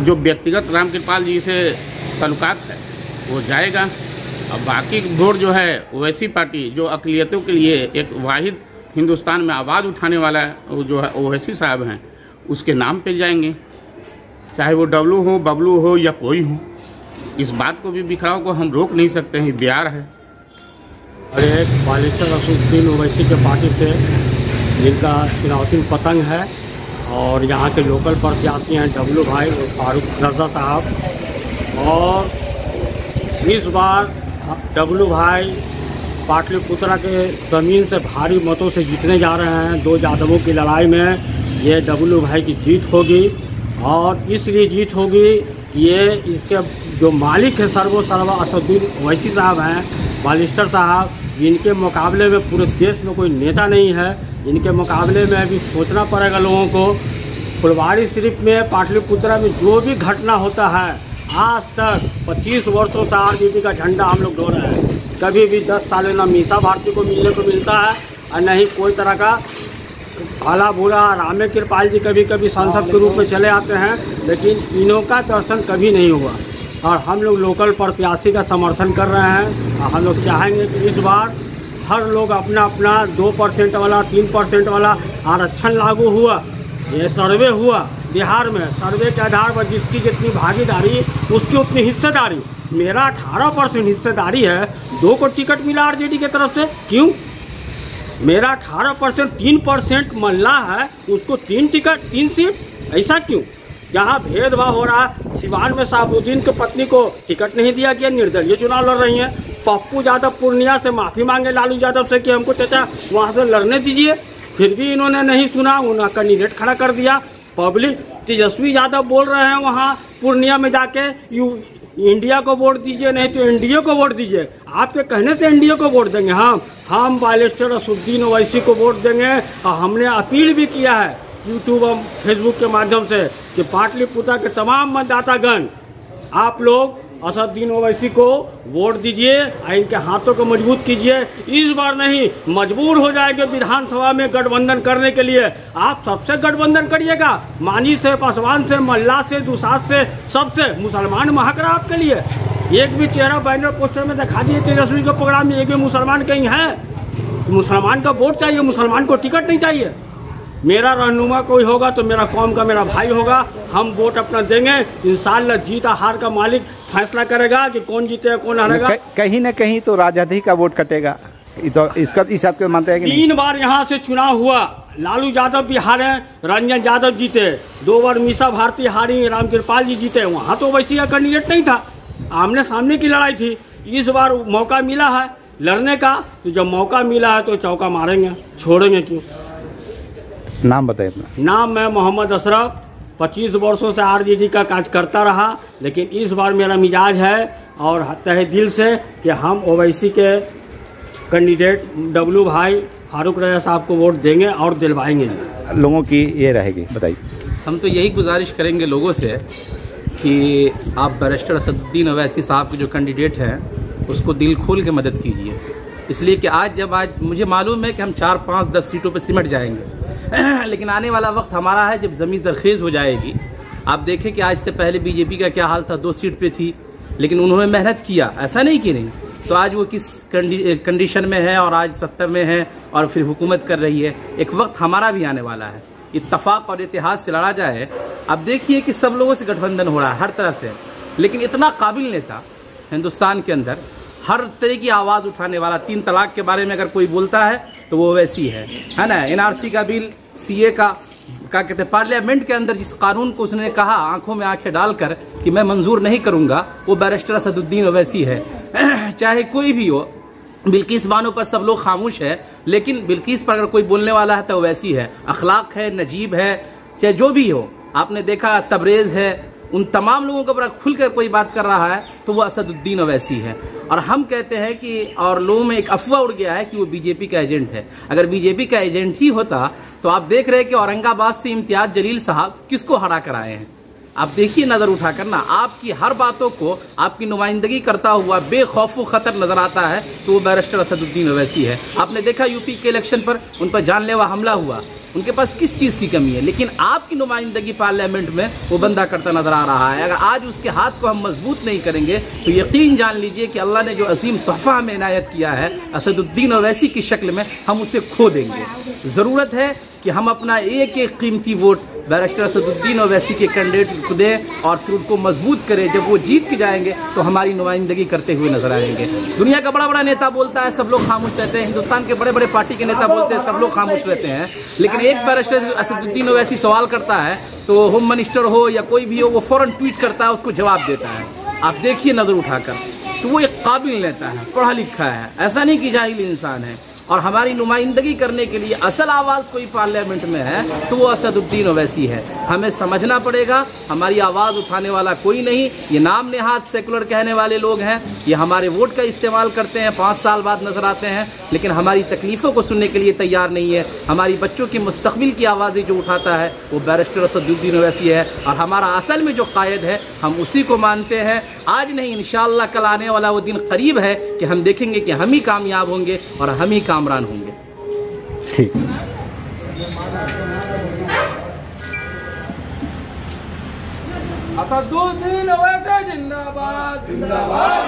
जो व्यक्तिगत रामकृपाल जी से ताल्लुकात है वो जाएगा। अब बाकी वोट जो है ओवैसी पार्टी जो अक़लियतों के लिए एक वाहिद हिंदुस्तान में आवाज़ उठाने वाला है, वो जो है ओवैसी साहब हैं, उसके नाम पे जाएंगे, चाहे वो डब्लू हो, बबलू हो या कोई हो। इस बात को भी बिखराव को हम रोक नहीं सकते हैं, बिहार है। और एक बालिस्टर असदुद्दीन ओवैसी के पार्टी से जिनका सिलाउद्दीन पतंग है, और यहाँ के लोकल प्रत्याशी हैं डब्लू भाई और फारूक रजा साहब। और इस बार डब्लू भाई पाटलिपुत्रा के ज़मीन से भारी मतों से जीतने जा रहे हैं। दो यादवों की लड़ाई में ये डब्लू भाई की जीत होगी, और इसलिए जीत होगी ये इसके जो मालिक है सर्वा असदुद्दीन ओवैसी साहब हैं, बालिस्टर साहब, इनके मुकाबले में पूरे देश में कोई नेता नहीं है। इनके मुकाबले में अभी सोचना पड़ेगा लोगों को। फुलवारी शरीफ में, पाटलिपुत्रा में जो भी घटना होता है, आज तक 25 वर्षों से आरजेडी का झंडा हम लोग ढो रहे हैं। कभी भी 10 साल ना मीसा भारती को मिलने को मिलता है और न ही कोई तरह का भला बुरा। रामकृपाल जी कभी कभी सांसद के रूप में चले आते हैं, लेकिन इन्हों का दर्शन कभी नहीं हुआ। और हम लोग लोकल प्रत्याशी का समर्थन कर रहे हैं, और हम लोग चाहेंगे कि इस बार हर लोग अपना अपना 2% वाला, 3% वाला आरक्षण लागू हुआ, ये सर्वे हुआ बिहार में। सर्वे के आधार पर जिसकी जितनी भागीदारी उसकी उतनी हिस्सेदारी। मेरा 18% हिस्सेदारी है, 2 को टिकट मिला आरजेडी की तरफ से। क्यों? मेरा 18%, 3% मल्ला है, उसको 3 टिकट, 3 सीट, ऐसा क्यों? यहाँ भेदभाव हो रहा है। सिवान में साबुद्दीन की पत्नी को टिकट नहीं दिया गया, निर्दलीय चुनाव लड़ रही हैं। पप्पू यादव पूर्णिया से माफी मांगे लालू यादव से कि हमको चाचा वहाँ से लड़ने दीजिए, फिर भी इन्होंने नहीं सुना, उन्होंने कैंडिडेट खड़ा कर दिया। पब्लिक तेजस्वी यादव बोल रहे हैं वहाँ पूर्णिया में जाके इंडिया को वोट दीजिए, नहीं तो एनडीए को वोट दीजिए। आपके कहने से एनडीए को वोट देंगे। हम बालिस्टर असदुद्दीन ओवैसी को वोट देंगे। और हमने अपील भी किया है यूट्यूब और फेसबुक के माध्यम से कि पाटलिपुत्रा के तमाम मतदातागण आप लोग असदुद्दीन ओवैसी को वोट दीजिए, इनके हाथों को मजबूत कीजिए। इस बार नहीं, मजबूर हो जाएंगे विधानसभा में गठबंधन करने के लिए। आप सबसे गठबंधन करिएगा, मानी से, पासवान से, मल्ला से, दुसाद से, सबसे। मुसलमान महक रहा आपके लिए। एक भी चेहरा बैनर पोस्टर में दिखा दिए तेजस्वी के प्रोग्राम में, एक भी मुसलमान कहीं है? मुसलमान का वोट चाहिए, मुसलमान को टिकट नहीं चाहिए। मेरा रहनुमा कोई होगा तो मेरा कौम का मेरा भाई होगा। हम वोट अपना देंगे, इंशाअल्लाह जीत हार का मालिक फैसला करेगा कि कौन जीतेगा कौन हारेगा। कहीं न कहीं तो राजनीति का वोट कटेगा, तो इसका हिसाब से मानते हैं कि 3 बार यहाँ से चुनाव हुआ, लालू यादव भी हारे, रंजन यादव जीते, 2 बार मीसा भारती हारी, रामकृपाल जी जीते। वहाँ तो वैसी कैंडिडेट नहीं था, आमने सामने की लड़ाई थी। इस बार मौका मिला है लड़ने का, तो जब मौका मिला है तो चौका मारेंगे, छोड़ेंगे क्यों। नाम बताइए अपना। नाम मैं मोहम्मद अशरफ, 25 वर्षों से आरजेडी का काज करता रहा, लेकिन इस बार मेरा मिजाज है और तहे दिल से कि हम ओवैसी के कैंडिडेट डब्लू भाई फारूक रजा साहब को वोट देंगे और दिलवाएंगे। लोगों की ये रहेगी, बताइए। हम तो यही गुजारिश करेंगे लोगों से कि आप बैरिस्टर असदुद्दीन ओवैसी साहब के जो कैंडिडेट हैं उसको दिल खोल के मदद कीजिए। इसलिए कि आज मुझे मालूम है कि हम 4, 5, 10 सीटों पर सिमट जाएंगे, लेकिन आने वाला वक्त हमारा है जब ज़मीन जरखेज़ हो जाएगी। आप देखें कि आज से पहले बीजेपी का क्या हाल था, 2 सीट पे थी, लेकिन उन्होंने मेहनत किया, ऐसा नहीं कि नहीं। तो आज वो किस कंडीशन में है और आज सत्ता में है और फिर हुकूमत कर रही है। एक वक्त हमारा भी आने वाला है, इत्तफाक और इतिहास से लड़ा जाए। अब देखिए कि सब लोगों से गठबंधन हो रहा है हर तरह से, लेकिन इतना काबिल नेता हिंदुस्तान के अंदर, हर तरह की आवाज़ उठाने वाला, 3 तलाक के बारे में अगर कोई बोलता है तो वो वैसी है ना। एनआरसी का बिल, सीए का कहते हैं, पार्लियामेंट के अंदर जिस कानून को उसने कहा आंखों में आंखें डालकर कि मैं मंजूर नहीं करूंगा, वो बैरिस्टर असदुद्दीन ओवैसी है। चाहे कोई भी हो, बिल्किस बानो पर सब लोग खामोश है, लेकिन बिल्किस पर अगर कोई बोलने वाला है तो वैसी है। अखलाक है, नजीब है, चाहे जो भी हो। आपने देखा तबरेज है, उन तमाम लोगों के ऊपर खुलकर कोई बात कर रहा है तो वो असदुद्दीन ओवैसी है। और हम कहते हैं कि, और लोगों में एक अफवाह उड़ गया है कि वो बीजेपी का एजेंट है। अगर बीजेपी का एजेंट ही होता तो आप देख रहे हैं कि औरंगाबाद से इम्तियाज जलील साहब किसको हरा कर आए हैं। आप देखिए नजर उठा कर ना, आपकी हर बातों को आपकी नुमाइंदगी करता हुआ बेखौफ खतर नजर आता है तो वो बैरिस्टर असदुद्दीन ओवैसी है। आपने देखा यूपी के इलेक्शन पर उन पर जानलेवा हमला हुआ, उनके पास किस चीज़ की कमी है, लेकिन आपकी नुमाइंदगी पार्लियामेंट में वो बंदा करता नजर आ रहा है। अगर आज उसके हाथ को हम मजबूत नहीं करेंगे तो यकीन जान लीजिए कि अल्लाह ने जो अजीम तोहफा हमें इनायत किया है असदुद्दीन ओवैसी की शक्ल में, हम उसे खो देंगे। ज़रूरत है कि हम अपना एक एक कीमती वोट बैरिस्टर असदुद्दीन ओवैसी के कैंडिडेट को दें और फिर उनको मजबूत करें। जब वो जीत के जाएंगे तो हमारी नुमाइंदगी करते हुए नजर आएंगे। दुनिया का बड़ा बड़ा नेता बोलता है, सब लोग खामोश रहते हैं। हिंदुस्तान के बड़े बड़े पार्टी के नेता बोलते हैं, सब लोग खामोश रहते हैं। लेकिन एक बैरिस्टर असदुद्दीन ओवैसी सवाल करता है तो होम मिनिस्टर हो या कोई भी हो, वो फौरन ट्वीट करता है, उसको जवाब देता है। आप देखिए नजर उठाकर, तो वो एक काबिल नेता है, पढ़ा लिखा है, ऐसा नहीं कि जाहिल इंसान है। और हमारी नुमाइंदगी करने के लिए असल आवाज़ कोई पार्लियामेंट में है तो वो असदुद्दीन ओवैसी है। हमें समझना पड़ेगा हमारी आवाज़ उठाने वाला कोई नहीं। ये नाम नेहाद सेकुलर कहने वाले लोग हैं, ये हमारे वोट का इस्तेमाल करते हैं, 5 साल बाद नजर आते हैं, लेकिन हमारी तकलीफ़ों को सुनने के लिए तैयार नहीं है। हमारी बच्चों की मुस्तकबिल की आवाज़ें जो उठाता है वो बैरिस्टर असदुद्दीन ओवैसी है। और हमारा असल में जो कायद है हम उसी को मानते हैं। आज नहीं, इंशाअल्लाह कल आने वाला वो दिन करीब है कि हम देखेंगे कि हम ही कामयाब होंगे और हम ही कामरान होंगे। ठीक। असदुद्दीन ओवैसी जिंदाबाद, जिंदाबाद।